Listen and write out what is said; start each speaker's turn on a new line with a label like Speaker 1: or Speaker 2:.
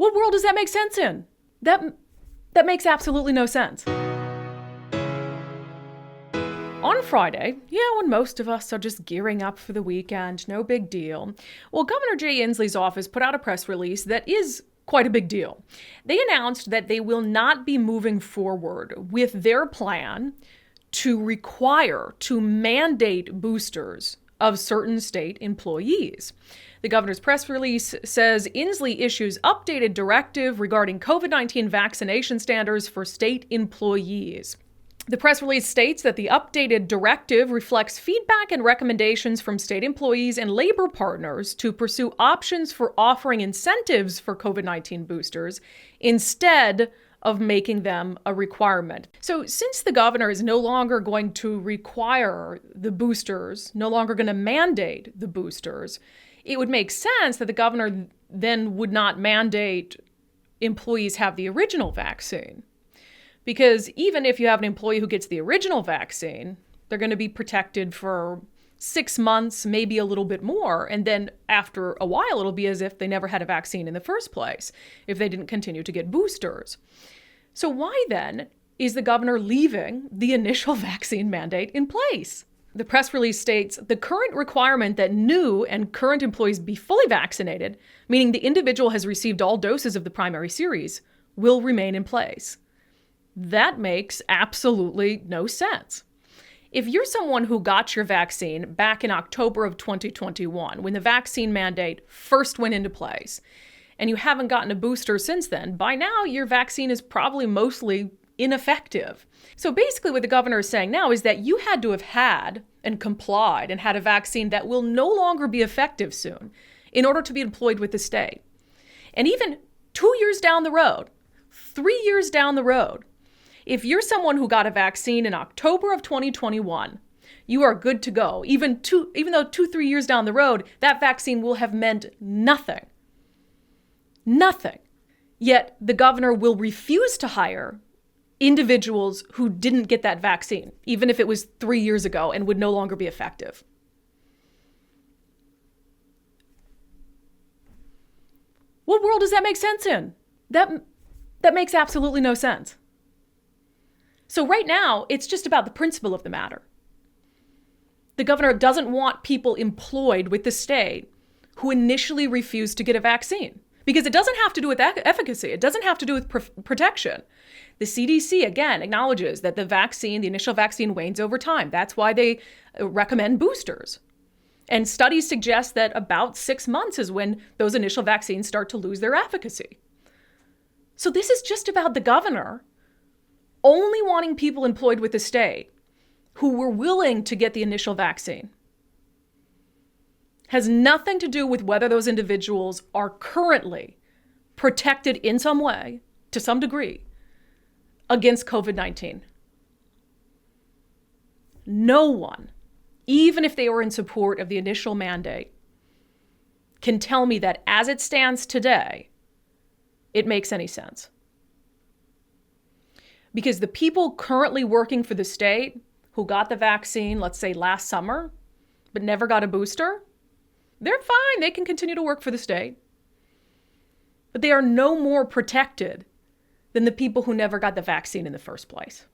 Speaker 1: What world does that make sense in? That makes absolutely no sense. On Friday, when most of us are just gearing up for the weekend, no big deal, well, Governor Jay Inslee's office put out a press release that is quite a big deal. They announced that they will not be moving forward with their plan to mandate boosters of certain state employees. The governor's press release says Inslee issues updated directive regarding COVID-19 vaccination standards for state employees. The press release states that the updated directive reflects feedback and recommendations from state employees and labor partners to pursue options for offering incentives for COVID-19 boosters instead of making them a requirement. So since the governor is no longer going to require the boosters, no longer going to mandate the boosters, it would make sense that the governor then would not mandate employees have the original vaccine. Because even if you have an employee who gets the original vaccine, they're going to be protected for 6 months, maybe a little bit more. And then after a while, it'll be as if they never had a vaccine in the first place, if they didn't continue to get boosters. So why then is the governor leaving the initial vaccine mandate in place? The press release states the current requirement that new and current employees be fully vaccinated, meaning the individual has received all doses of the primary series, will remain in place. That makes absolutely no sense. If you're someone who got your vaccine back in October of 2021, when the vaccine mandate first went into place, and you haven't gotten a booster since then, by now your vaccine is probably mostly ineffective. So basically what the governor is saying now is that you had to have had and complied and had a vaccine that will no longer be effective soon in order to be employed with the state. And even 2 years down the road, 3 years down the road, if you're someone who got a vaccine in October of 2021, you are good to go. Even though 2-3 years down the road, that vaccine will have meant nothing. Nothing. Yet the governor will refuse to hire individuals who didn't get that vaccine, even if it was 3 years ago and would no longer be effective. What world does that make sense in? That makes absolutely no sense. So right now, it's just about the principle of the matter. The governor doesn't want people employed with the state who initially refused to get a vaccine, because it doesn't have to do with efficacy. It doesn't have to do with protection. The CDC, again, acknowledges that the initial vaccine wanes over time. That's why they recommend boosters. And studies suggest that about 6 months is when those initial vaccines start to lose their efficacy. So this is just about the governor only wanting people employed with the state who were willing to get the initial vaccine. Has nothing to do with whether those individuals are currently protected in some way, to some degree, against COVID-19. No one, even if they were in support of the initial mandate, can tell me that as it stands today, it makes any sense. Because the people currently working for the state who got the vaccine, let's say last summer, but never got a booster, they're fine. They can continue to work for the state. But they are no more protected than the people who never got the vaccine in the first place.